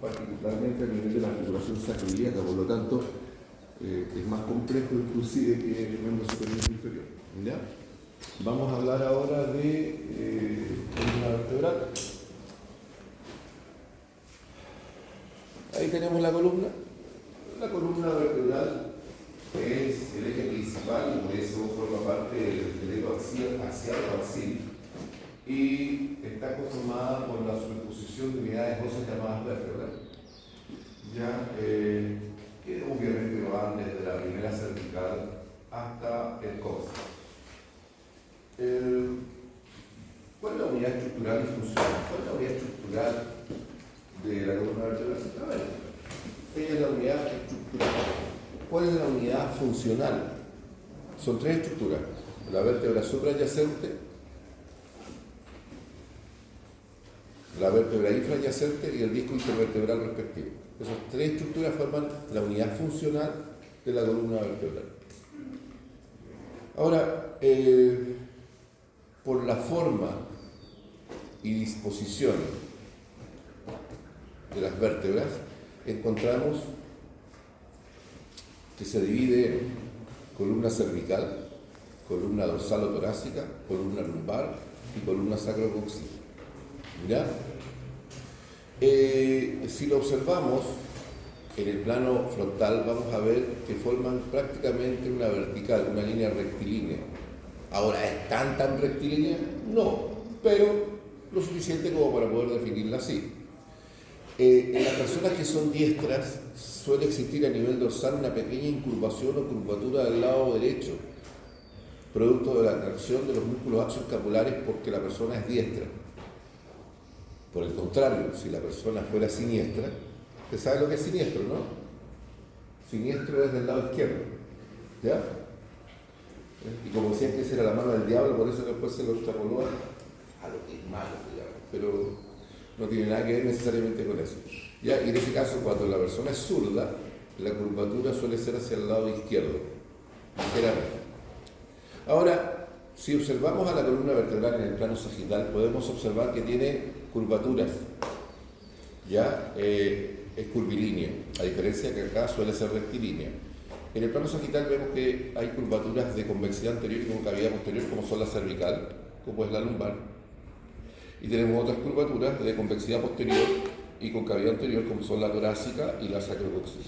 particularmente a nivel de la articulación sacroiliaca, por lo tanto es más complejo inclusive que el miembro superior y inferior. ¿Ya? Vamos a hablar ahora de columna vertebral. Ahí tenemos la columna. La columna vertebral es el eje principal y por eso forma parte del esqueleto axial o axil y está conformada por la superposición de unidades óseas llamadas vértebras, ya, que obviamente van desde la primera cervical hasta el coxis. ¿Cuál es la unidad estructural y funcional? ¿Cuál es la unidad estructural de la columna vertebral? A ver, ella es la unidad estructural. ¿Cuál es la unidad funcional? Son tres estructuras: la vértebra suprayacente, la vértebra infrayacente y el disco intervertebral respectivo. Esas tres estructuras forman la unidad funcional de la columna vertebral. Ahora, por la forma y disposición de las vértebras, encontramos que se divide en columna cervical, columna dorsal o torácica, columna lumbar y columna sacrocoxil. ¿Ya? Si lo observamos en el plano frontal, vamos a ver que forman prácticamente una vertical, una línea rectilínea. Ahora, ¿es tan rectilínea? No, pero lo suficiente como para poder definirla así. En las personas que son diestras suele existir a nivel dorsal una pequeña incurvación o curvatura del lado derecho, producto de la tracción de los músculos axioscapulares porque la persona es diestra. Por el contrario, si la persona fuera siniestra, usted sabe lo que es siniestro, ¿no? Siniestro es del lado izquierdo, ¿ya? Y como decían que esa era la mano del diablo, por eso después se lo extrapoló a lo que es malo, digamos, pero no tiene nada que ver necesariamente con eso. ¿Ya? Y en ese caso, cuando la persona es zurda, la curvatura suele ser hacia el lado izquierdo, ligeramente. Ahora, si observamos a la columna vertebral en el plano sagital, podemos observar que tiene curvaturas, ya es curvilínea, a diferencia que acá suele ser rectilínea. En el plano sagital vemos que hay curvaturas de convexidad anterior y concavidad posterior, como son la cervical, como es la lumbar, y tenemos otras curvaturas de convexidad posterior y concavidad anterior, como son la torácica y la sacrocoxil.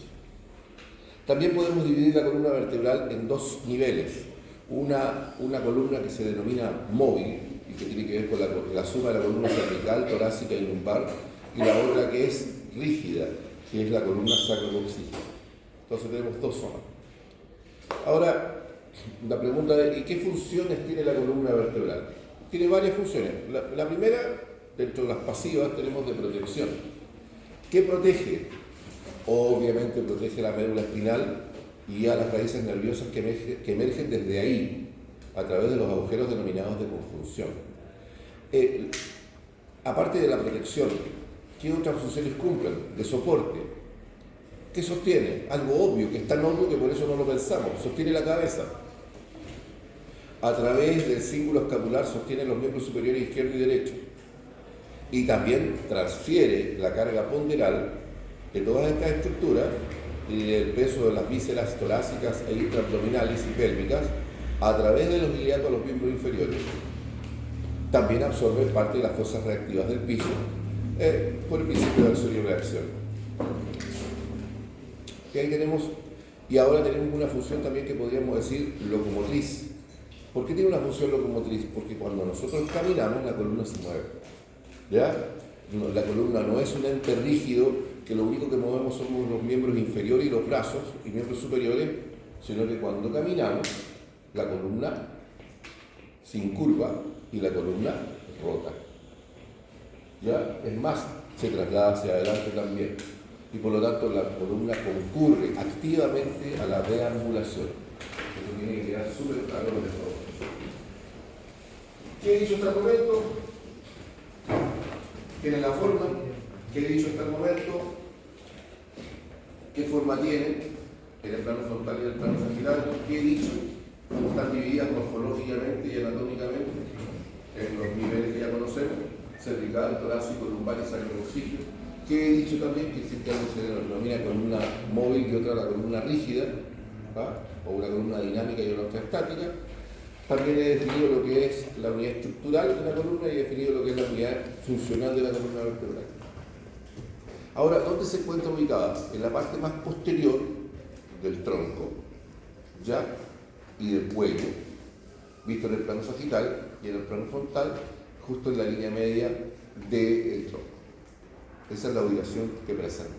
También podemos dividir la columna vertebral en dos niveles: una columna que se denomina móvil, y que tiene que ver con la suma de la columna cervical, torácica y lumbar, y la otra que es rígida, que es la columna sacrocoxil. Entonces tenemos dos zonas. Ahora, la pregunta es: ¿y qué funciones tiene la columna vertebral? Tiene varias funciones. La primera, dentro de las pasivas, tenemos de protección. ¿Qué protege? Obviamente protege la médula espinal y a las raíces nerviosas que emergen desde ahí, a través de los agujeros denominados de conjunción. Aparte de la protección, ¿qué otras funciones cumplen? De soporte. ¿Qué sostiene? Algo obvio, que es tan obvio que por eso no lo pensamos. Sostiene la cabeza. A través del cíngulo escapular sostiene los miembros superiores izquierdo y derecho. Y también transfiere la carga ponderal de todas estas estructuras y el peso de las vísceras torácicas e intraabdominales y pélvicas a través de los ilíacos a los miembros inferiores. También absorbe parte de las fuerzas reactivas del piso por el principio de acción y reacción. Y ahí tenemos, y ahora tenemos una función también que podríamos decir locomotriz. ¿Por qué tiene una función locomotriz? Porque cuando nosotros caminamos, la columna se mueve. ¿Ya? La columna no es un ente rígido que lo único que movemos somos los miembros inferiores y los brazos y miembros superiores, sino que cuando caminamos, la columna se incurva y la columna rota. ¿Ya? Es más, se traslada hacia adelante también. Y por lo tanto la columna concurre activamente a la deambulación. Eso tiene que quedar súper claro de todo. ¿Qué he dicho hasta el momento? Tiene la forma. ¿Qué he dicho hasta el momento? ¿Qué forma tiene en el plano frontal y en el plano sagital? ¿Qué he dicho? ¿Cómo están divididas morfológicamente y anatómicamente? En los niveles que ya conocemos: cervical, torácico, lumbar y sacrocoxil. Que he dicho también que existe algo que se denomina columna móvil y otra la columna rígida, ¿ah? O una columna dinámica y otra estática. También he definido lo que es la unidad estructural de la columna y he definido lo que es la unidad funcional de la columna vertebral. Ahora, ¿dónde se encuentra ubicada? En la parte más posterior del tronco, ¿ya? Y del cuello, visto en el plano sagital y en el plano frontal, justo en la línea media del tronco. Esa es la ubicación que presenta.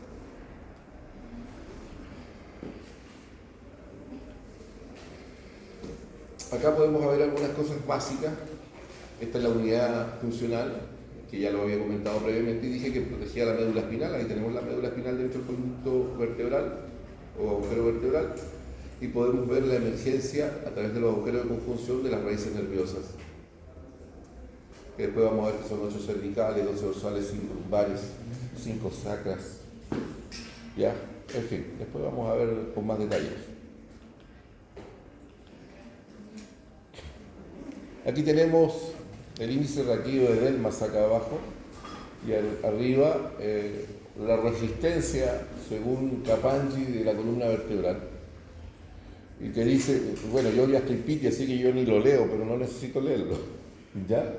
Acá podemos ver algunas cosas básicas. Esta es la unidad funcional, que ya lo había comentado previamente, y dije que protegía la médula espinal. Ahí tenemos la médula espinal dentro del conducto vertebral o agujero vertebral, y podemos ver la emergencia a través de los agujeros de conjunción de las raíces nerviosas. Que después vamos a ver que son 8 cervicales, 12 dorsales, 5 lumbares, 5 sacras. ¿Ya? En fin, después vamos a ver con más detalles. Aquí tenemos el índice reactivo de Delmas acá abajo y arriba la resistencia según Capanghi de la columna vertebral. Y te dice, bueno, yo ya estoy piti, así que yo ni lo leo, pero no necesito leerlo. ¿Ya?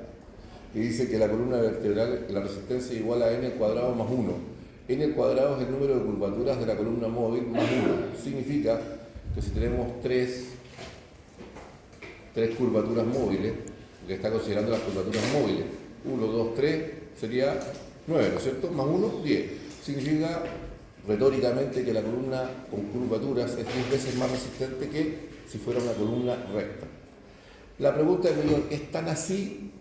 Y dice que la columna vertebral, la resistencia es igual a n cuadrado más 1. N cuadrado es el número de curvaturas de la columna móvil más 1. Significa que si tenemos tres curvaturas móviles, que está considerando las curvaturas móviles, 1, 2, 3, sería 9, ¿no es cierto? Más 1, 10. Significa, retóricamente, que la columna con curvaturas es 10 veces más resistente que si fuera una columna recta. La pregunta es, ¿es tan así?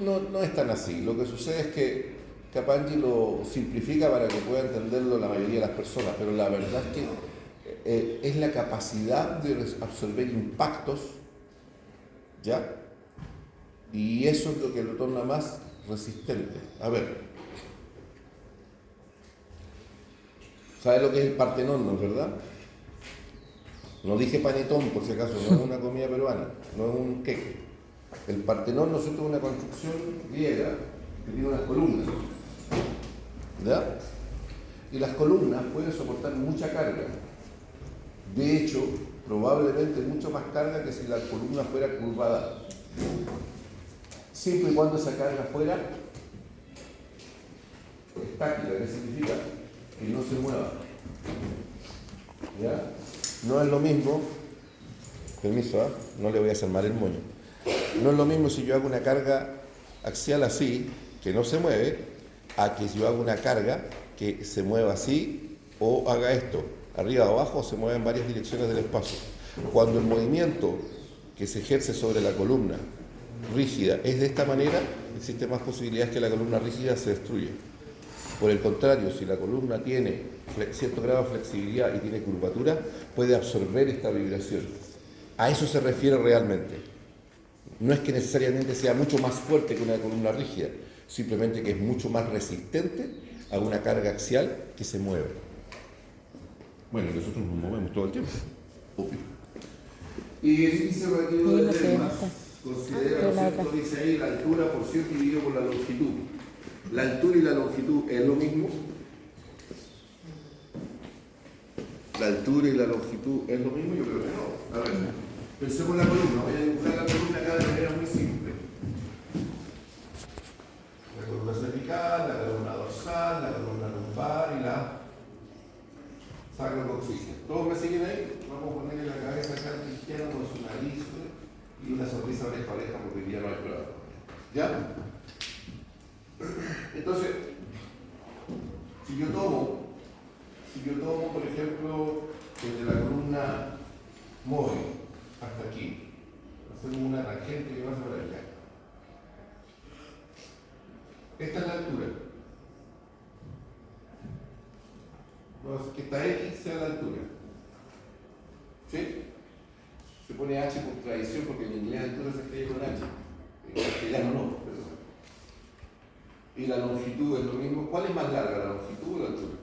No es tan así. Lo que sucede es que Capanghi lo simplifica para que pueda entenderlo la mayoría de las personas, pero la verdad es que es la capacidad de absorber impactos, ¿ya? Y eso es lo que lo torna más resistente. A ver, ¿sabes lo que es el Partenón, no es verdad? No dije panetón, por si acaso, no es una comida peruana, no es un queque. El Partenón, nosotros, es una construcción griega que tiene unas columnas, ¿ya? Y las columnas pueden soportar mucha carga. De hecho, probablemente mucho más carga que si la columna fuera curvada. Siempre y cuando esa carga fuera estática, que significa que no se mueva. ¿Ya? No es lo mismo, permiso, no le voy a hacer mal el moño. No es lo mismo si yo hago una carga axial así, que no se mueve, a que si yo hago una carga que se mueva así o haga esto, arriba o abajo, se mueve en varias direcciones del espacio. Cuando el movimiento que se ejerce sobre la columna rígida es de esta manera, existen más posibilidades que la columna rígida se destruya. Por el contrario, si la columna tiene cierto grado de flexibilidad y tiene curvatura, puede absorber esta vibración. A eso se refiere realmente. No es que necesariamente sea mucho más fuerte que una columna rígida, simplemente que es mucho más resistente a una carga axial que se mueve. Bueno, nosotros nos movemos todo el tiempo, obvio. Y el índice relativo de Delmas considera, ¿no es cierto? Dice ahí la altura por cierto dividido por la longitud. ¿La altura y la longitud es lo mismo? ¿La altura y la longitud es lo mismo? Yo creo que no. A ver, pensemos en la columna. Voy a dibujar la columna acá de manera muy simple. La columna cervical, la columna dorsal, la columna lumbar y la sacrococcígea. ¿Todos me siguen ahí? Vamos a ponerle la cabeza acá al cristiano con su nariz y una sonrisa oreja a oreja porque ya no hay prueba. ¿Ya? Entonces, si yo tomo, por ejemplo, desde la columna móvil hasta aquí, hacemos una tangente que pasa por acá. Esta es la altura. Entonces, que esta X sea la altura. ¿Sí? Se pone H por tradición porque en inglés altura se escribe con H. En castellano no, pero... Y la longitud es lo mismo. ¿Cuál es más larga, la longitud o la altura?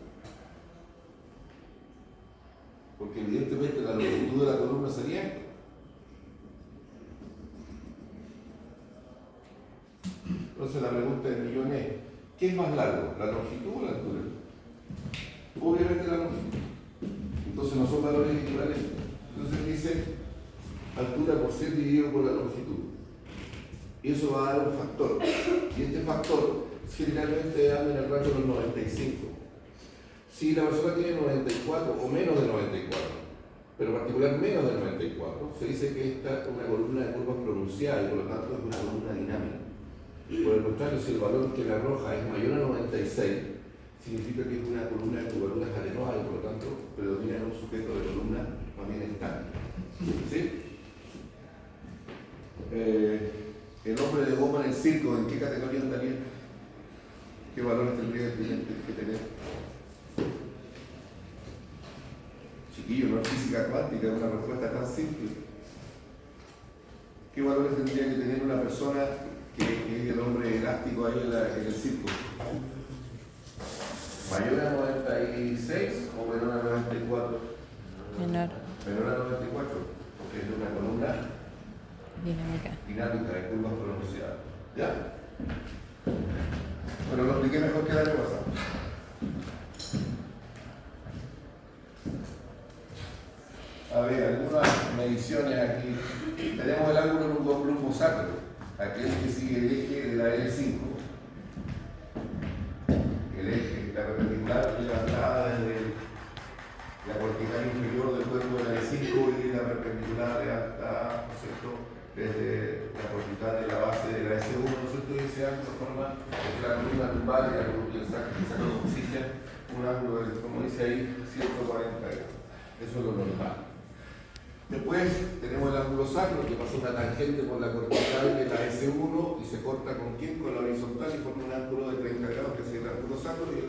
Porque evidentemente la longitud de la columna sería... Entonces la pregunta del millón es, ¿Qué es más largo, la longitud o la altura? Obviamente la longitud. Entonces no son valores equivalentes. Entonces dice altura por 100 dividido por la longitud. Y eso va a dar un factor. Y este factor generalmente anda en el rango de los 95. Si la persona tiene 94 o menos de 94, pero en particular menos de 94, se dice que esta es una columna de curvas pronunciada y por lo tanto es una columna dinámica. Por el contrario, si el valor que le arroja es mayor a 96, significa que es una columna de curvaduras atenuadas y por lo tanto predomina en un sujeto de columna más bien estática. ¿Sí? El hombre de goma en el circo, ¿en qué categoría andaría? ¿Qué valores tendría que tener? Chiquillo, no es física cuántica, es una respuesta tan simple. ¿Qué valores tendría que tener una persona que es el hombre elástico ahí en el circo? ¿Mayor a 96 o menor a 94? Menor. Menor a 94, porque es de una columna dinámica de curvas pronunciadas. ¿Ya? Pero lo expliqué mejor que el año pasado. A ver, algunas mediciones aquí. Tenemos el ángulo en un grupo sacro, aquel que sigue el eje de la L5. El eje, la perpendicular levantada desde la cortical inferior del cuerpo de la L5 y la perpendicular levantada, ¿no es cierto?, desde la cortical de la base de la S1, ¿no es cierto?, y ese ángulo forma entre la columna lumbar y el sacrococcígea un ángulo de, como dice ahí, 140 grados. Eso es lo normal. Después tenemos el ángulo sacro, que pasa una tangente por la cortical de la S1 y se corta con quién, con la horizontal y forma un ángulo de 30 grados, que es el ángulo sacro, y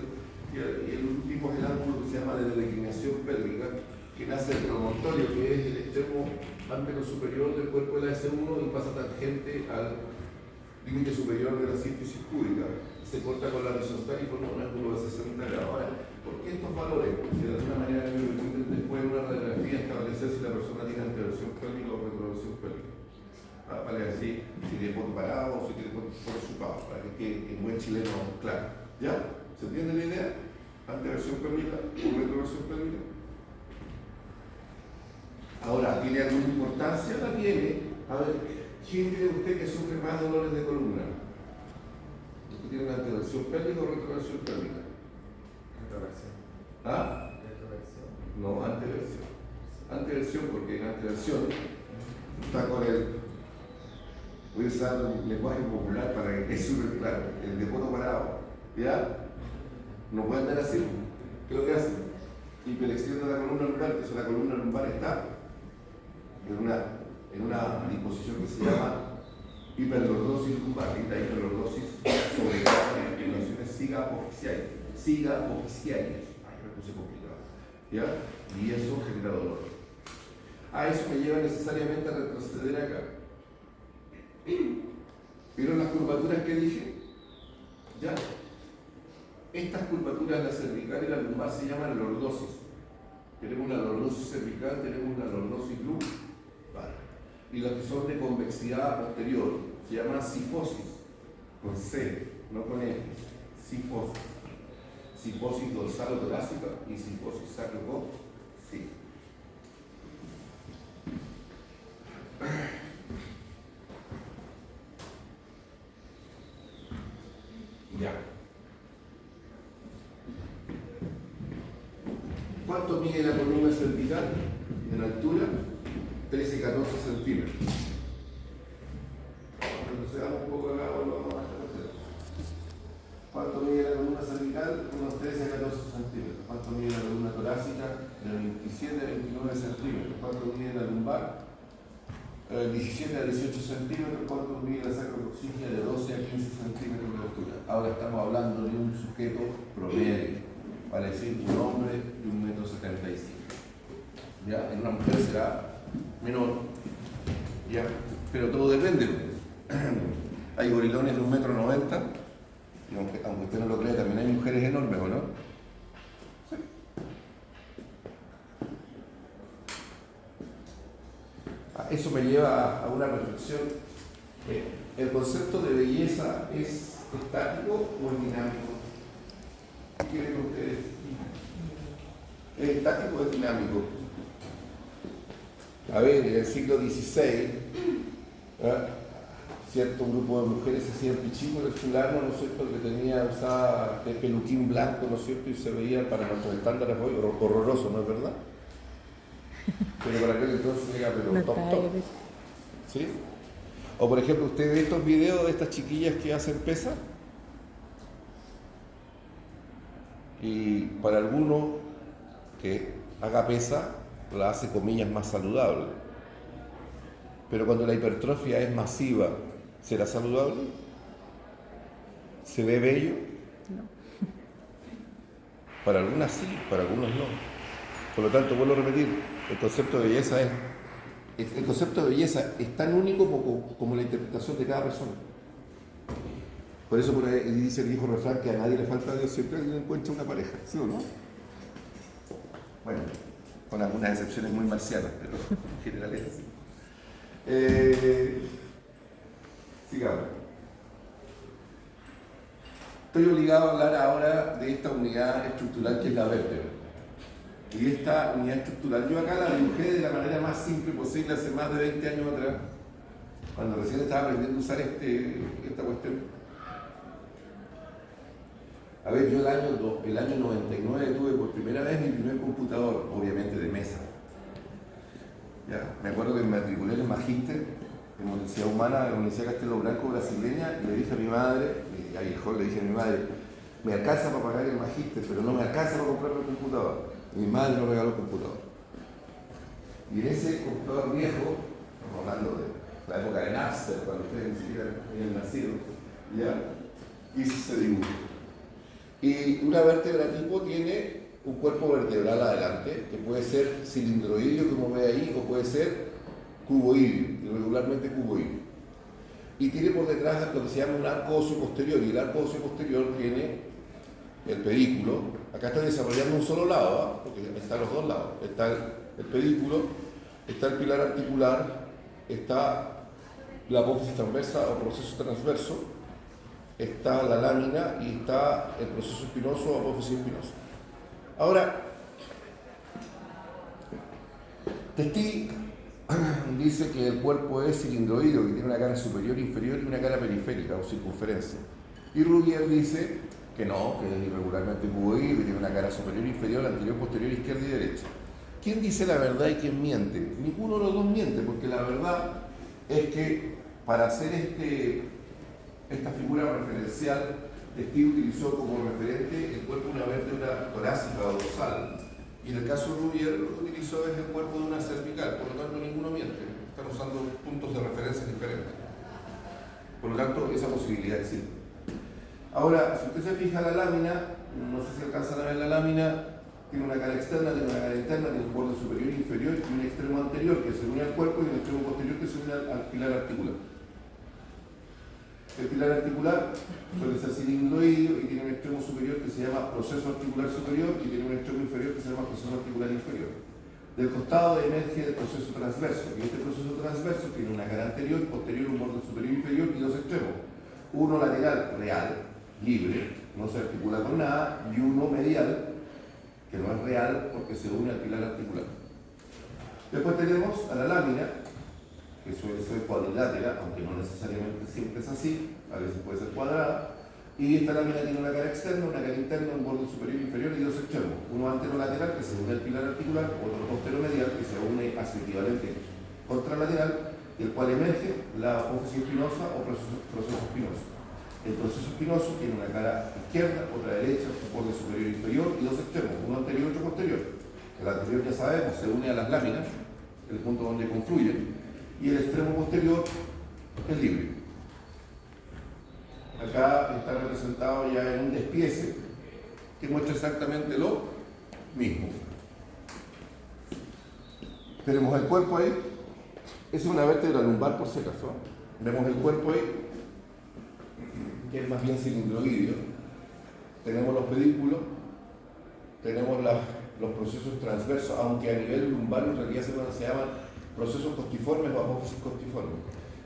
el último es el ángulo que se llama de declinación pélvica, que nace del promontorio, que es el extremo antero superior del cuerpo de la S1 y pasa tangente al límite superior de la síntesis pública. Se corta con la horizontal y forma un ángulo de 60 grados. Ahora, ¿por qué estos valores? Porque de alguna manera me permiten después en una radiografía establecer si la persona tiene anteversión pélvica o retroversión pélvica. Para decir si tiene por parado o si tiene por supado, para que quede en buen chileno claro. ¿Ya? ¿Se entiende la idea? Anteversión pélvica o retroversión pélvica. Ahora, ¿tiene alguna importancia? La tiene. A ver, ¿quién cree usted que sufre más dolores de columna? ¿Usted tiene una anteversión pélvica o retroversión pélvica? Retroversión. ¿Ah? Retroversión. No, anteversión. Anteversión porque en anteversión está con el... Voy a usar un lenguaje popular para que quede súper claro. El de poto parado. ¿Ya? No puede andar así. ¿Qué es lo que hace? Hiperextiende la columna lumbar, que la columna lumbar está en una disposición que se llama hiperlordosis lumbar, la hiperlordosis sobre las terminaciones siga-oficiales. Ay, me puse complicado. ¿Ya? Y eso genera dolor. A eso me lleva necesariamente a retroceder acá. ¿Vieron las curvaturas que dije? Ya. Estas curvaturas, la cervical y la lumbar, se llaman lordosis. Tenemos una lordosis cervical, tenemos una lordosis lumbar. Y las que son de convexidad posterior se llaman sifosis, con C, no con X. Sifosis. Sifosis dorsalo-torácica y sifosis sacro-coccygeal. Ya. ¿Cuánto mide la columna cervical en altura? 13-14 centímetros. Retrocedamos un poco acá, volvamos a hacer. ¿Cuánto mide la columna cervical? Unos 13 a 14 centímetros. ¿Cuánto mide la columna torácica? De 27 a 29 centímetros. ¿Cuánto mide la lumbar? 17 a 18 centímetros. ¿Cuánto mide la sacrococcígea? De 12 a 15 centímetros de altura. Ahora estamos hablando de un sujeto promedio, para decir un hombre de 1,75 m. ¿Ya? En una mujer será menor, ¿ya? Pero todo depende. Hay gorilones de 1,90 m, y aunque usted no lo crea, también hay mujeres enormes, ¿o no? Sí. Eso me lleva a una reflexión. ¿el concepto de belleza es estático o es dinámico? ¿Qué quieren ustedes? ¿Es estático o es dinámico? A ver, en el siglo XVI, cierto grupo de mujeres se hacían pichicos del fulano, ¿no es cierto?, que tenía, usaba el peluquín blanco, ¿no es cierto?, y se veía para nuestros estándares hoy horroroso, ¿no es verdad? Pero para aquel entonces era pero top. ¿Sí? O por ejemplo, usted ve estos videos de estas chiquillas que hacen pesa, y para alguno que haga pesa, la hace comillas más saludable. Pero cuando la hipertrofia es masiva, ¿será saludable? ¿Se ve bello? No. Para algunas sí, para algunos no. Por lo tanto, vuelvo a repetir, el concepto de belleza es tan único como la interpretación de cada persona. Por eso por ahí dice el viejo refrán que a nadie le falta Dios, siempre alguien encuentra una pareja, ¿sí o no? Bueno, con algunas excepciones muy marcianas, pero en general es así. Sigamos. Estoy obligado a hablar ahora de esta unidad estructural que es la vértebra. Y esta unidad estructural, yo acá la dibujé de la manera más simple posible hace más de 20 años atrás, cuando recién estaba aprendiendo a usar esta cuestión. A ver, yo el año 99 tuve por primera vez mi primer computador, obviamente de mesa. ¿Ya? Me acuerdo que me matriculé en el Magíster, en la Universidad Humana, de la Universidad Castelo Branco brasileña, y le dije a mi madre, le dije a mi madre, me alcanza para pagar el Magíster, pero no me alcanza para comprarme un computador. Y mi madre me regaló el computador. Y en ese computador viejo, estamos hablando de la época de Napster, cuando ustedes ni siquiera habían nacido, ya, hice ese dibujo. Y una vértebra tipo tiene un cuerpo vertebral adelante, que puede ser cilindroideo, como ve ahí, o puede ser cuboideo, irregularmente cuboideo. Y tiene por detrás lo que se llama un arco óseo posterior, y el arco óseo posterior tiene el pedículo. Acá estoy desarrollando un solo lado, ¿eh? Porque están los dos lados. Está el pedículo, está el pilar articular, está la apófisis transversa o proceso transverso, está la lámina y está el proceso espinoso o apófisis espinosa. Ahora, Testi dice que el cuerpo es cilindroideo, que tiene una cara superior, inferior y una cara periférica o circunferencia. Y Rubier dice que no, que es irregularmente cuboideo, que tiene una cara superior, inferior, anterior, posterior, izquierda y derecha. ¿Quién dice la verdad y quién miente? Ninguno de los dos miente, porque la verdad es que para hacer esta figura referencial, Testi utilizó como referente el cuerpo de una vértebra torácica o dorsal, y en el caso de Rubier lo que utilizó es el cuerpo de una cervical. Por lo tanto, ninguno miente, están usando puntos de referencia diferentes. Por lo tanto, esa posibilidad existe. Ahora, si usted se fija la lámina, no sé si alcanzan a ver la lámina, tiene una cara externa, tiene una cara interna, tiene un borde superior e inferior y un extremo anterior que se une al cuerpo y un extremo posterior que se une al pilar articular. El pilar articular suele ser cilindroideo y tiene un extremo superior que se llama proceso articular superior y tiene un extremo inferior que se llama proceso articular inferior. Del costado emerge el proceso transverso, y este proceso transverso tiene una cara anterior, posterior, un borde superior e inferior y dos extremos. Uno lateral real, libre, no se articula con nada, y uno medial, que no es real porque se une al pilar articular. Después tenemos a la lámina, que suele ser cuadrilátera, aunque no necesariamente siempre es así, a veces puede ser cuadrada, y esta lámina tiene una cara externa, una cara interna, un borde superior e inferior y dos extremos, uno anterolateral que se une al pilar articular, otro posteromedial que se une a su equivalente contralateral, del cual emerge la apófisis espinosa o proceso espinoso. El proceso espinoso tiene una cara izquierda, otra derecha, un borde superior e inferior y dos extremos, uno anterior y otro posterior. El anterior ya sabemos, se une a las láminas, el punto donde confluyen, y el extremo posterior es libre. Acá está representado ya en un despiece que muestra exactamente lo mismo. Tenemos el cuerpo ahí, esa es una vértebra lumbar por si acaso. Vemos el cuerpo ahí, que es más bien cilindroideo. Tenemos los pedículos, tenemos los procesos transversos, aunque a nivel lumbar en realidad se llaman procesos costiformes o apófisis costiformes.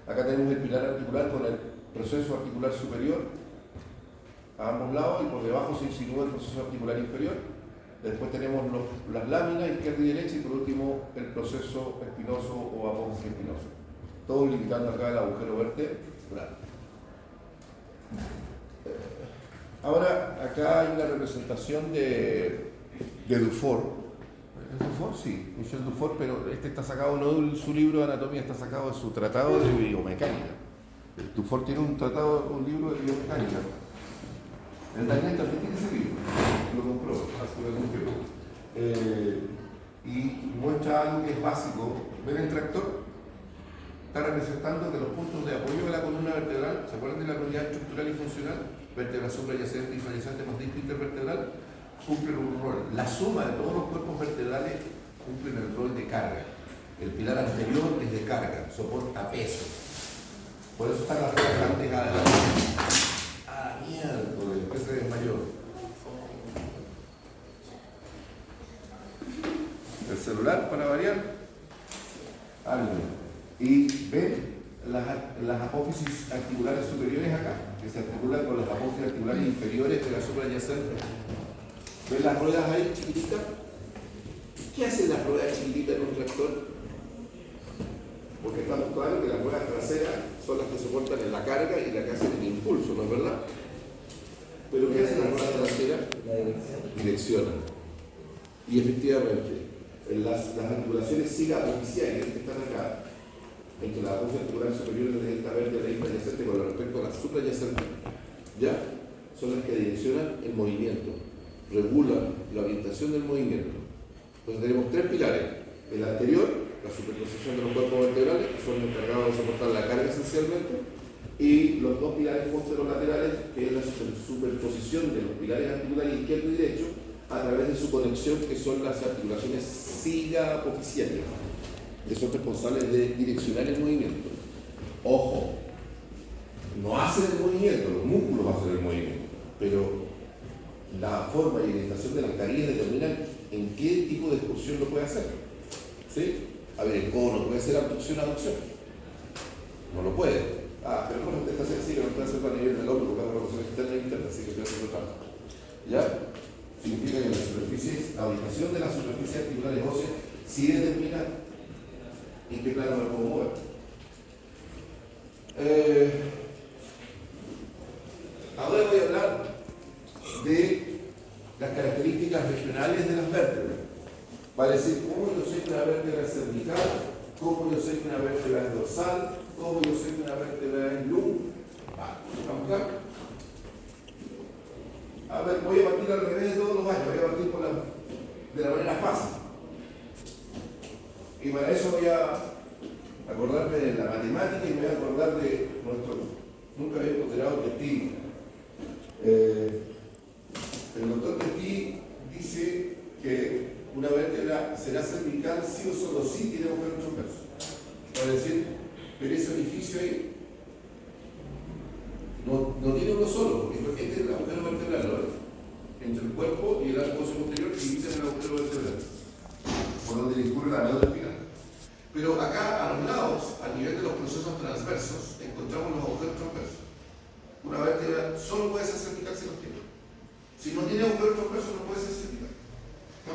Acá tenemos el pilar articular con el proceso articular superior a ambos lados y por debajo se insinúa el proceso articular inferior. Después tenemos las láminas izquierda y derecha y por último el proceso espinoso o apófisis espinoso. Todo limitando acá el agujero vertebral. Ahora, acá hay una representación de Dufour. ¿Es Dufour? Sí, Michel Dufour, pero este está sacado no de su libro de anatomía, está sacado de su tratado de biomecánica. Dufour tiene un libro de biomecánica. El Daniel también tiene ese libro, lo compró hace algún tiempo. Y muestra algo que es básico. ¿Ven el tractor? Está representando que los puntos de apoyo de la columna vertebral, ¿se acuerdan de la unidad estructural y funcional? Vértebra suprayacente, infrayacente, más disco intervertebral, cumplen un rol. La suma de todos los cuerpos vertebrales cumplen el rol de carga. El pilar anterior es de carga, soporta peso. Por eso están las ruedas grandes a la miércoles, ese es mayor. El celular para variar. Algo. Y ven las apófisis articulares superiores acá, que se articulan con las apófisis articulares inferiores de la suprayacente. ¿Ven las ruedas ahí chiquititas? ¿Qué hacen las ruedas chiquititas en un tractor? Porque estamos claros que las ruedas traseras son las que soportan en la carga y las que hacen el impulso, ¿no es verdad? Pero ¿qué hacen las ruedas traseras? La dirección. Direccionan. Y efectivamente, las articulaciones siga-apofisiales que están acá, entre la apófisis articular superior de esta vértebra infrayacente con respecto a la suprayacente, ya son las que direccionan el movimiento, regulan la orientación del movimiento. Entonces tenemos tres pilares: el anterior, la superposición de los cuerpos vertebrales, que son encargados de soportar la carga esencialmente, y los dos pilares posterolaterales, que es la superposición de los pilares articulares izquierdo y derecho a través de su conexión, que son las articulaciones siga-apofisiales, que son responsables de direccionar el movimiento. Ojo, no hacen el movimiento, los músculos hacen el movimiento, pero la forma y orientación de las carillas determinan en qué tipo de excursión lo puede hacer. ¿Sí? A ver, el codo no puede hacer abducción-aducción. No lo puede. Pero bueno, usted está sencillo, no puede hacerlo a nivel del hombro, porque es una rotación externa e interna, así que puede hacerlo trabajo. ¿Ya? Significa que la superficie, la orientación de las superficies articulares óseas sí determina en qué plano me puedo mover. Ahora voy a hablar de las características regionales de las vértebras, para decir cómo yo sé que una vértebra es cervical, cómo yo sé que una vértebra es dorsal, cómo yo sé que una vértebra es lumbar. ¿Estamos claros? A ver, voy a partir al revés de todos los años, voy a partir de la manera fácil. Y para eso voy a acordarme de la matemática y me voy a acordar de nuestro nunca había considerado testigo. El doctor Testi dice que una vértebra será cervical sí o solo sí tiene agujero transverso. Para decir, pero ese orificio ahí no tiene uno solo, porque este es el agujero vertebral, ¿no? Entre el cuerpo y el arco óseo posterior divide el agujero vertebral, por donde discurre la médula espinal. Pero acá a los lados, a nivel de los procesos transversos, encontramos los agujeros transversos. Una vértebra solo puede ser cervical si los tiene. Si no tiene agujero transverso no puede ser cervical. ¿No?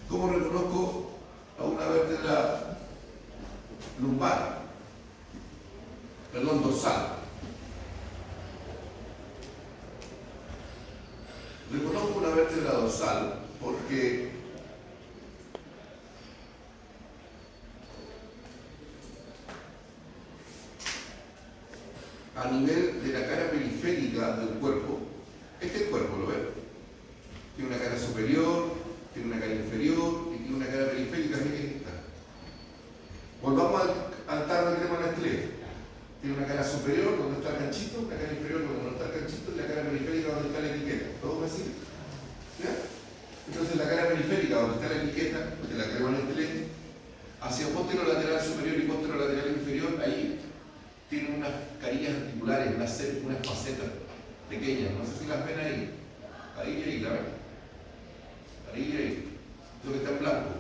¿Cómo reconozco a una vértebra lumbar? Perdón, dorsal. Reconozco una vértebra dorsal porque a nivel de la cara periférica del cuerpo, este es el cuerpo, ¿lo ven? Tiene una cara superior, tiene una cara inferior y tiene una cara periférica, que es esta. Volvamos al tardo que tenemos en la esqueleto. Tiene una cara superior donde está el ganchito, la cara inferior donde no está el ganchito y la cara periférica donde está la etiqueta. ¿Todo me sigue? ¿Ya? Entonces la cara periférica donde está la etiqueta de la crema en el esqueleto, hacia posterolateral superior y posterolateral inferior, ahí tienen unas carillas articulares, unas facetas pequeñas, no sé si las ven ahí. Ahí, ¿la ven? Ahí. Lo que está en blanco.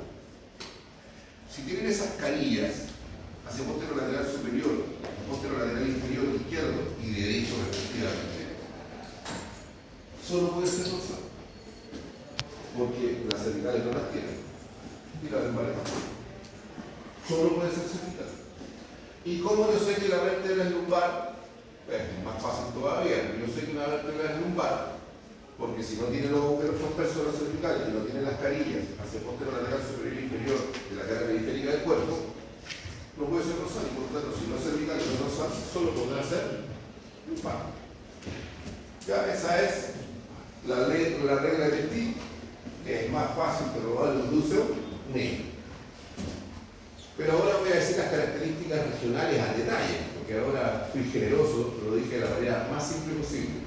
Si tienen esas carillas hacia posterolateral superior, posterolateral inferior izquierdo y derecho respectivamente, solo puede ser dorsal, porque las cervicales no las tienen y las lumbares tampoco. Solo puede ser cervical. ¿Y cómo yo sé que la vértebra es lumbar? Pues es más fácil todavía. Yo sé que una vértebra es lumbar porque si no tiene los agujeros transversos de las cervicales y no tiene las carillas hacia el posterolateral superior e inferior de la cara periférica del cuerpo, no puede ser dorsal. Y por lo tanto, si no es cervical y no es dorsal, solo podrá ser lumbar. Ya, esa es la regla de Petit, que es más fácil, pero va al induceo negro. Pero ahora voy a decir las características regionales al detalle, porque ahora fui generoso, lo dije de la manera más simple posible.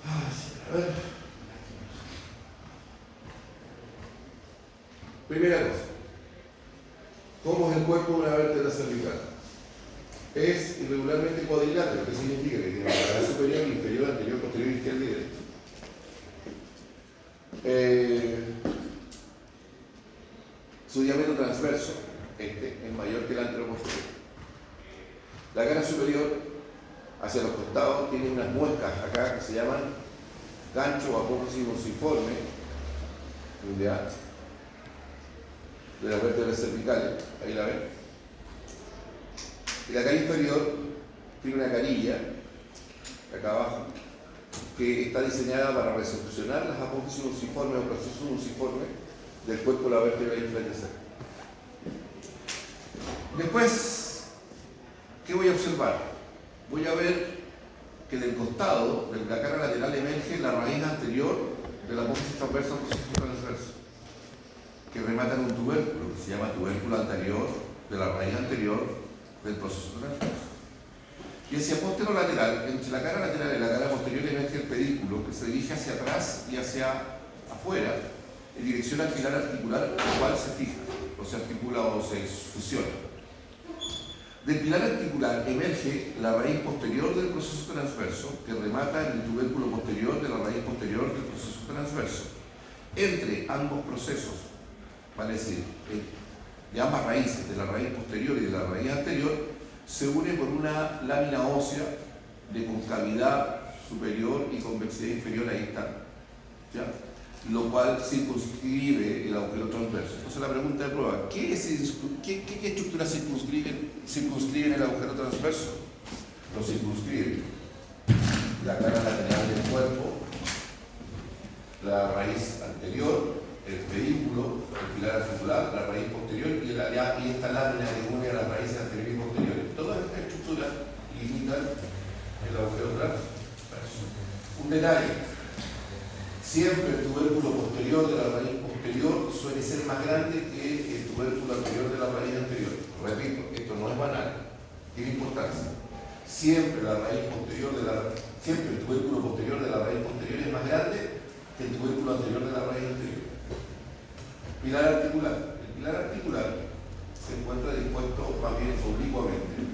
A ver. Primera cosa, ¿cómo es el cuerpo de una vértebra cervical? Es irregularmente cuadrilátero, que significa que tiene la cara superior, inferior, anterior, posterior, izquierda y derecha. Su diámetro transverso, es mayor que el anteroposterior. La cara superior, hacia los costados, tiene unas muescas acá que se llaman gancho o apófisis muciforme, de las vértebras cervicales, ahí la ven. Y la cara inferior tiene una carilla, acá abajo, que está diseñada para recepcionar las apófisis muciformes o procesos muciformes del cuerpo de la vértebra inferior. Después, ¿qué voy a observar? Voy a ver que del costado, de la cara lateral, emerge la raíz anterior de la apófisis transversa o proceso transverso, que remata en un tubérculo, que se llama tubérculo anterior de la raíz anterior del proceso transverso. Y hacia posterolateral, entre la cara lateral y la cara posterior, emerge el pedículo, que se dirige hacia atrás y hacia afuera, en dirección al pilar articular, el cual se fija, o se articula o se fusiona. Del pilar articular emerge la raíz posterior del proceso transverso, que remata en el tubérculo posterior de la raíz posterior del proceso transverso. Entre ambos procesos, vale decir, de ambas raíces, de la raíz posterior y de la raíz anterior, se une por una lámina ósea de concavidad superior y convexidad inferior, ahí está, ¿ya? Lo cual circunscribe el agujero transverso. Entonces la pregunta de prueba, ¿qué estructuras circunscriben el agujero transverso? Lo circunscribe la cara lateral del cuerpo, la raíz anterior, el pedículo, el pilar articular, la raíz posterior y esta lámina que une a las raíces anterior y posterior. Todas estas estructuras limitan el agujero transverso. Un detalle. Siempre el tubérculo posterior de la raíz posterior suele ser más grande que el tubérculo anterior de la raíz anterior. Repito, esto no es banal, tiene importancia. Siempre el tubérculo posterior de la raíz posterior es más grande que el tubérculo anterior de la raíz anterior. Pilar articular. El pilar articular se encuentra dispuesto más bien oblicuamente.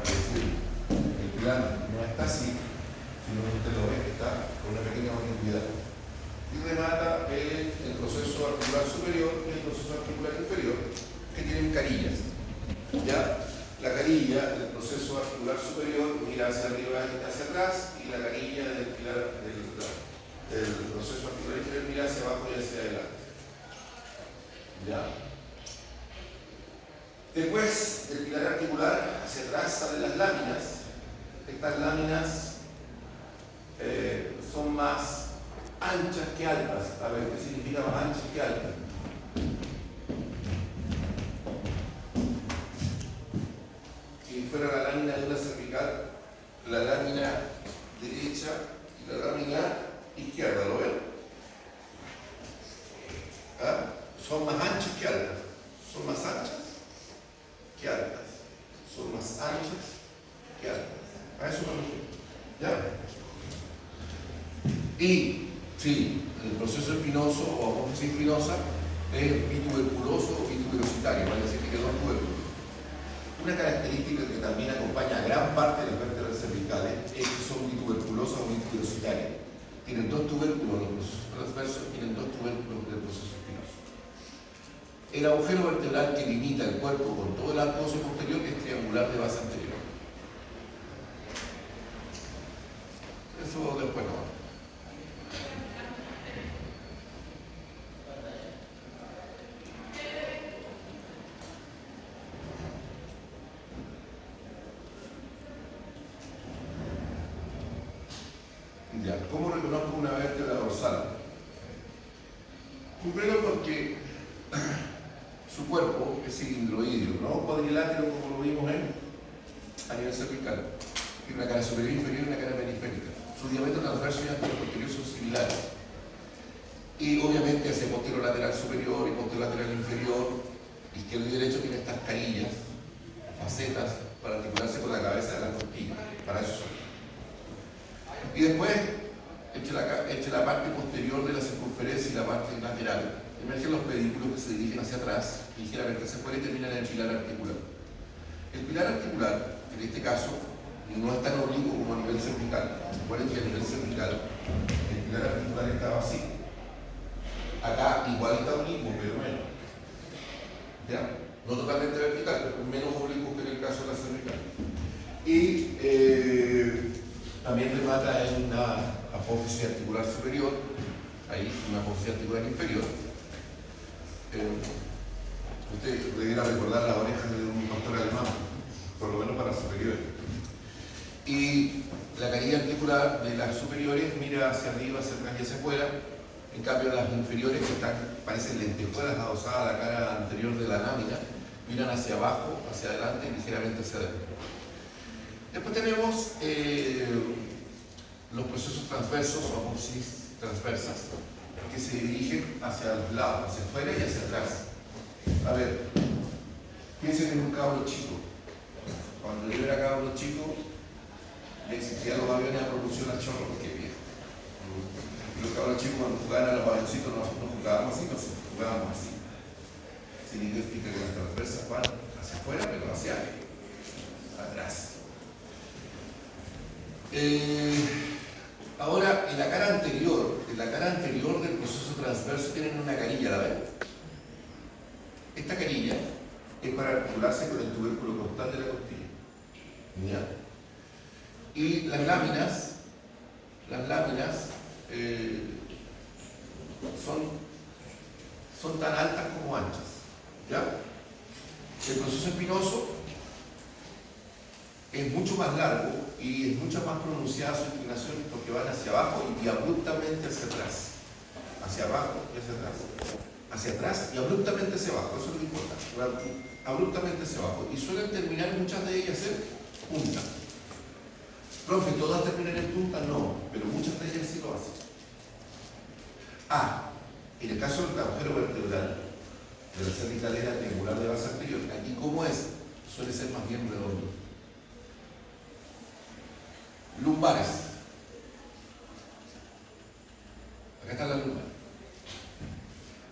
Es decir, el pilar no está así, sino que usted lo ve, está con una pequeña oblicuidad. Y remata el proceso articular superior y el proceso articular inferior, que tienen carillas. ¿Ya? La carilla del proceso articular superior mira hacia arriba y hacia atrás, y la carilla del proceso articular inferior mira hacia abajo y hacia adelante. ¿Ya? Después del pilar articular, hacia atrás salen las láminas. Estas láminas son más anchas que altas. A ver, ¿qué significa más anchas que altas? Si fuera la lámina de una cervical, la lámina derecha y la lámina izquierda, ¿lo ven? ¿Ah? Son más anchas que altas. Son más anchas que altas. Son más anchas que altas. A eso me refiero. ¿Ya? Y sí, el proceso espinoso o apófisis espinosa es bituberculoso o bituberositario, vale decir que tiene dos tubérculos. Una característica que también acompaña a gran parte de las vértebras cervicales es que son bituberculosas o bituberositarias. Tienen dos tubérculos los procesos transversos, tienen dos tubérculos del proceso espinoso. El agujero vertebral que limita el cuerpo con todo el arco óseo posterior es triangular de base anterior. Eso después no. Ya, ¿cómo reconozco una vértebra dorsal? Primero porque su cuerpo es cilindroideo, no cuadrilátero como lo vimos a nivel cervical. Tiene una cara superior e inferior y una cara periférica. Su diámetro transverso y anterior son similares. Y obviamente hacia posterior lateral superior y posterior lateral inferior, izquierdo y derecho tiene estas carillas, facetas, para articularse con la cabeza de la costilla. Para eso son. Y después, eche la parte posterior de la circunferencia y la parte lateral. Emergen los pedículos que se dirigen hacia atrás, ligeramente hacia afuera y terminan en el pilar articular. El pilar articular, en este caso, no es tan oblicuo como a nivel cervical. Recuerden que a nivel cervical el pilar articular estaba así. Acá igual está oblicuo, pero menos. ¿Ya? No totalmente vertical, pero menos oblicuo que en el caso de la cervical. Y también remata en una apófisis articular superior, ahí una apófisis articular inferior. Usted debiera recordar las orejas de un pastor alemán, por lo menos para superiores. Y la carilla articular de las superiores mira hacia arriba, hacia atrás y hacia afuera. En cambio, las inferiores, que parecen lentejuelas adosadas a la cara anterior de la lámina, miran hacia abajo, hacia adelante y ligeramente hacia adentro. Después tenemos los procesos transversos o apófisis transversas, que se dirigen hacia los lados, hacia afuera y hacia atrás. A ver, piensen en un cabro chico. Cuando yo era cabro chico, le existían los aviones a propulsión a chorro, porque viejo. Los cabros chicos cuando jugaban a los avioncitos no jugábamos así, no jugábamos así. Significa que las transversas van hacia afuera, pero hacia atrás. Ahora, en la cara anterior del proceso transverso tienen una carilla, ¿la ven? Esta carilla es para articularse con el tubérculo costal de la costilla. ¿Ya? Y las láminas son tan altas como anchas. ¿Ya? El proceso espinoso es mucho más largo y es mucho más pronunciada su inclinación porque van hacia abajo y abruptamente hacia atrás. Hacia abajo y hacia atrás. Hacia atrás y abruptamente hacia abajo, eso es lo que importa. Abruptamente hacia abajo. Y suelen terminar muchas de ellas en punta. Profe, ¿todas terminan en punta? No, pero muchas de ellas sí lo hacen. En el caso del agujero vertebral de la cervicalera triangular de base anterior, aquí ¿cómo es? Suele ser más bien redondo. Lumbares. Acá está la lumbar.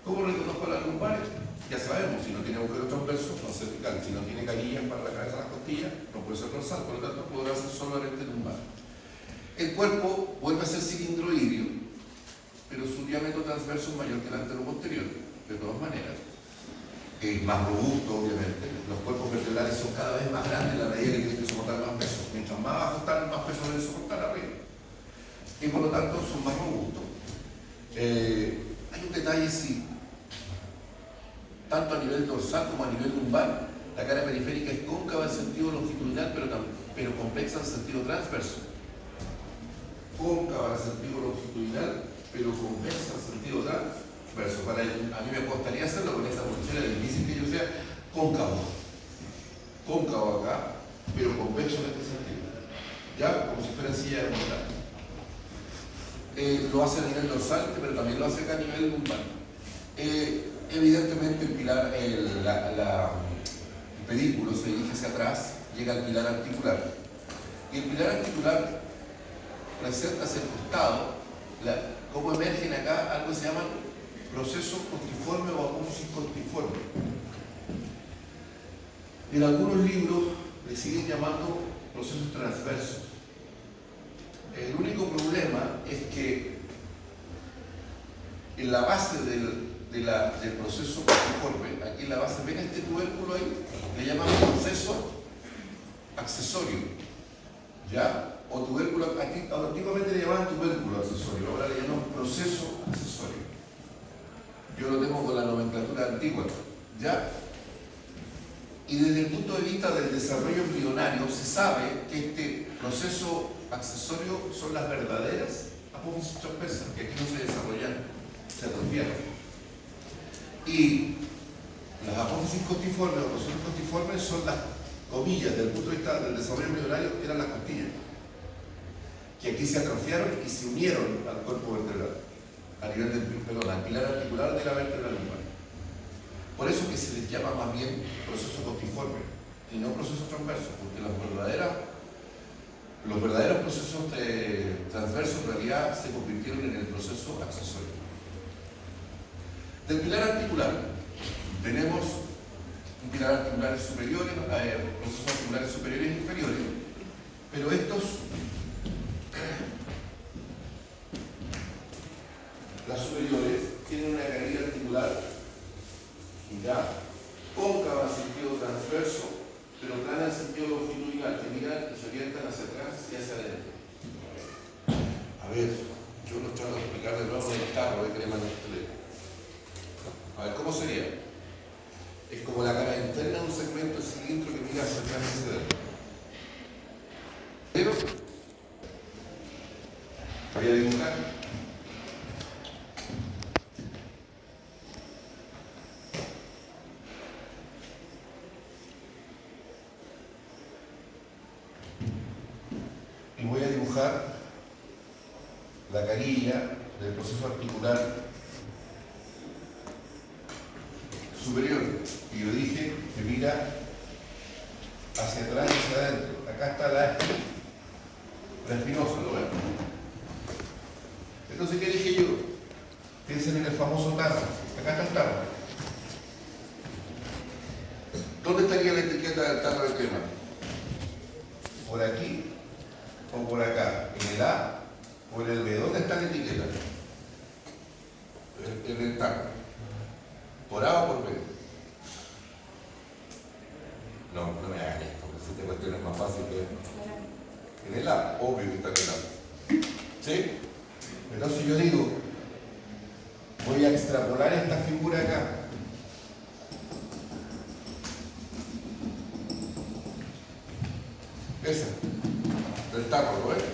¿Cómo reconozco las lumbares? Ya sabemos, si no tiene agujero transverso, no es cervical. Si no tiene carillas para la cabeza de las costillas, no puede ser dorsal, por lo tanto podrá ser solamente lumbar. El cuerpo vuelve a ser cilindroideo, pero su diámetro transverso es mayor que el antero-posterior, de todas maneras. Es más robusto, obviamente. Los cuerpos vertebrales son cada vez más grandes a la medida que tienen que soportar más peso. Mientras más abajo están, más peso deben soportar arriba. Y por lo tanto son más robustos. Hay un detalle, sí. Tanto a nivel dorsal como a nivel lumbar, la cara periférica es cóncava en sentido longitudinal, pero convexa en sentido transverso. Cóncava en sentido longitudinal, pero convexa en sentido transverso. A mí me costaría hacerlo con esta posición, es difícil que yo sea cóncavo. Cóncavo acá, pero convexo en este sentido. Ya, como si fuera silla de montar. Lo hace a nivel dorsal, pero también lo hace acá a nivel lumbar. Evidentemente el pilar, el pedículo se dirige hacia atrás, llega al pilar articular. Y el pilar articular presenta hacia el costado, como emergen acá algo que se llama proceso costiforme o apófisis costiforme. En algunos libros le siguen llamando procesos transversos. El único problema es que en la base del del proceso conforme. Aquí en la base, ven este tubérculo ahí, le llamamos proceso accesorio, ¿ya? O tubérculo, antiguamente le llamaban tubérculo accesorio, ahora le llamamos proceso accesorio. Yo lo tengo con la nomenclatura antigua, ¿ya? Y desde el punto de vista del desarrollo embrionario se sabe que este proceso accesorio son las verdaderas apófisis transversas, que aquí no se desarrollan, se atrofiaron. Y las apófisis costiformes o procesos costiformes son las comillas, desde el punto de vista del desarrollo embrionario, eran las costillas, que aquí se atrofiaron y se unieron al cuerpo vertebral, a nivel del al pilar articular de la vértebra lumbar. Por eso que se les llama más bien proceso costiforme y no proceso transverso, porque los verdaderos procesos transversos en realidad se convirtieron en el proceso accesorio. Del pilar articular tenemos un pilar articular superior, procesos articulares superiores e inferiores, pero estos, las superiores, tienen una carilla articular ya cóncava en sentido transverso, pero plana en sentido longitudinal, que miran y se orientan hacia atrás y hacia adentro. A ver, yo lo trato de explicar de nuevo en el carro de crema en el teléfono. A ver, ¿cómo sería? Es como la cara interna de un segmento de cilindro que mira hacia atrás y hacia adentro. ¿Pero? Voy a dibujar. Y voy a dibujar la carilla del proceso articular superior, y yo dije que mira hacia atrás y hacia adentro. Acá está la espinosa, ¿lo ven? Entonces, ¿qué dije yo? Piensen en el famoso tarro. Acá está el tarro. ¿Dónde estaría la etiqueta del tarro de crema? ¿Por aquí o por acá? ¿En el A o en el B? ¿Dónde está la etiqueta? En el tarro. ¿Por A o por B? No, no me hagan esto, porque esta cuestión es más fácil que en el A, obvio que está en el A. ¿Sí? Entonces yo digo, voy a extrapolar esta figura acá. Esa, del tarro, ¿lo ves?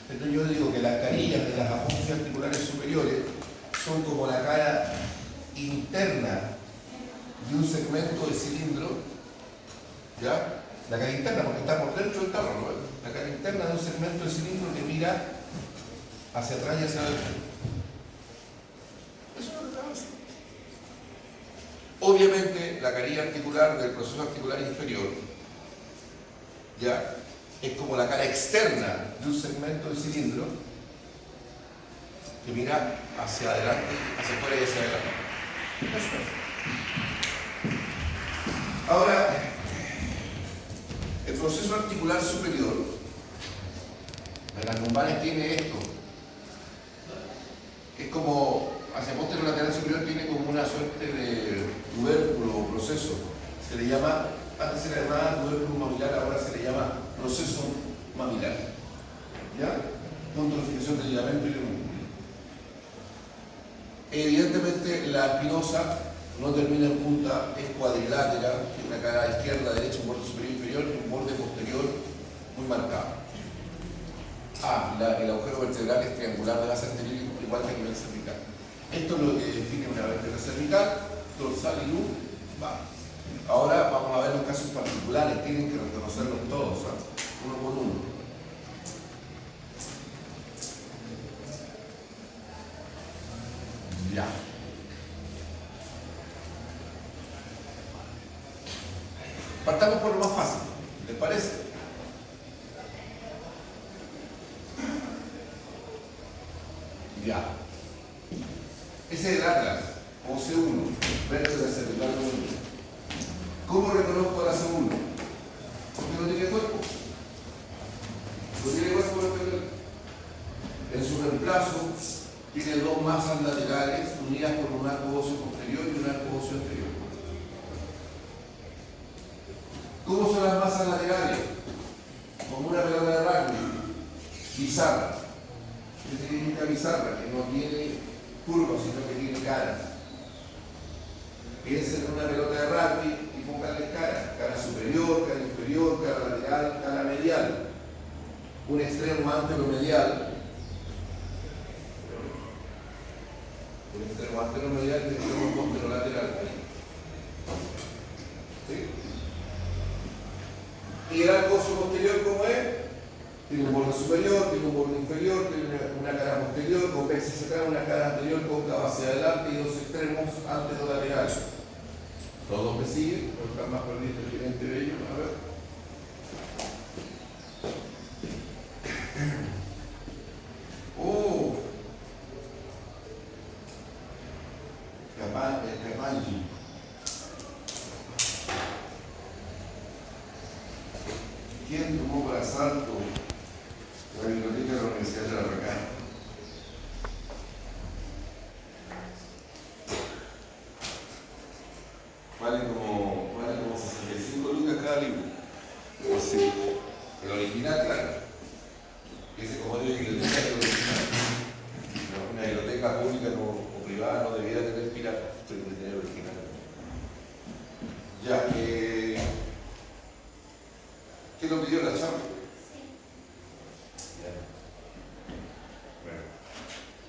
Entonces yo digo que las carillas de las apófisis articulares superiores son como la cara interna de un segmento de cilindro, ¿ya? La cara interna, porque está por dentro del tarro, ¿no? La cara interna de un segmento de cilindro que mira hacia atrás y hacia adentro. Eso es lo que estamos haciendo. Obviamente, la carilla articular del proceso articular inferior, ¿ya? Es como la cara externa de un segmento de cilindro que mira hacia adelante, hacia afuera y hacia adelante. Ahora, el proceso articular superior de las lumbares tiene esto. Es como, hacia posterior lateral superior tiene como una suerte de tubérculo o proceso. Se le llama, antes se le llamaba tubérculo mamilar, ahora se le llama proceso mamilar. ¿Ya? Punto de fijación del ligamento y del músculo. Evidentemente la espinosa no termina en punta, es cuadrilátera, tiene una cara izquierda, derecha, un borde superior e inferior y un borde posterior muy marcado. El agujero vertebral es triangular de base anterior igual que a nivel cervical. Esto es lo que define una vértebra cervical, dorsal y lumbar. Ahora vamos a ver los casos particulares, tienen que reconocerlos todos, uno por uno. Ya. Partamos por lo más fácil, ¿les parece? Ya. Ese es el Atlas, o C1, vértebra cervical 1. ¿Cómo reconozco la C1? Porque no tiene cuerpo. No tiene cuerpo vertebral. En su reemplazo, tiene dos masas laterales unidas por un arco óseo. posterior y un arco óseo anterior. ¿Cómo son las masas laterales? Como una pelota de rugby, bizarra. ¿Qué significa bizarra? Que no tiene curvas, sino que tiene caras. Piensen en una pelota de rugby y pónganle caras. Cara superior, cara inferior, cara lateral, cara medial. Un extremo anteromedial. Un extremo anteromedial y un extremo posterolateral. ¿Sí? Y el arco óseo posterior, ¿cómo es? Tiene un borde superior, tiene un borde inferior, tiene una cara posterior, convexa hacia atrás, una cara anterior, cóncava hacia adelante y dos extremos anterolaterales. Todos me siguen, no están más perdidos entre ellos. A ver. ¡Oh! Capanji. ¿Quién tomó por asalto la biblioteca de la Universidad de Tarapacá? Vale como 65 lucas cada libro. O sí. El original, claro. Ese como de biblioteca es el original. Una biblioteca pública o privada no debía tener pirata, tiene que tener original. Ya, ¿qué lo pidió la chamba? Ya. Bueno,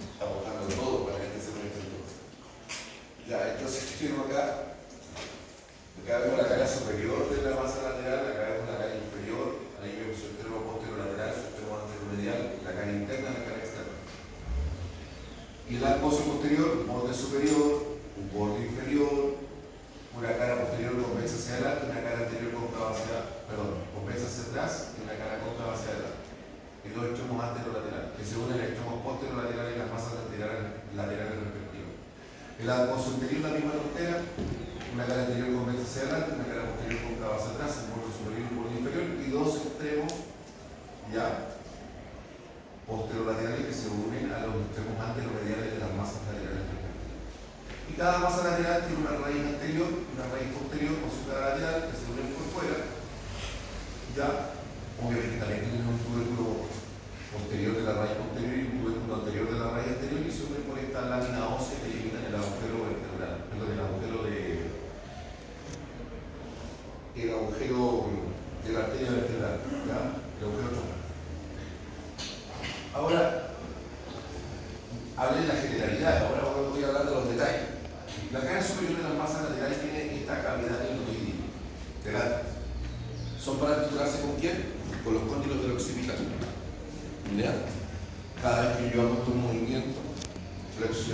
está botando todo para que este se muestre todo. Ya, entonces tengo acá vemos la cara superior de la masa lateral, acá vemos la cara inferior, ahí vemos su extremo posterolateral, su extremo anteromedial, la cara interna y la cara externa. Y el arco óseo posterior, un borde superior, un borde inferior, una cara posterior convexa hacia adelante, una cara anterior convexa hacia atrás y una cara cóncava hacia adelante. Y dos extremos anterolaterales, que se unen el extremo posterolateral y las masas laterales respectivas. El arco óseo anterior, la misma tontera, una cara anterior convexa hacia adelante, una cara posterior cóncava hacia atrás, un borde superior y un borde inferior, y dos extremos ya posterolaterales que se unen a los extremos anteromediales de las masas laterales respectivas. Y cada masa lateral tiene una raíz anterior y una raíz posterior con su cara lateral que se unen por fuera. Ya, obviamente también tienen un tubérculo posterior de la raíz posterior y un tubérculo anterior de la raíz anterior y se unen por esta lámina ósea que eliminan el agujero vertebral, perdón, el agujero de la arteria vertebral, ¿ya? El agujero troncal. Ahora, hablé de la generalidad, ahora voy a hablar de los detalles. La cara superior de las masas laterales tiene esta cavidad endoidea, delante. ¿Son para articularse con quién? Con los cóndilos del occipital. ¿Ya? Cada vez que yo hago estos movimientos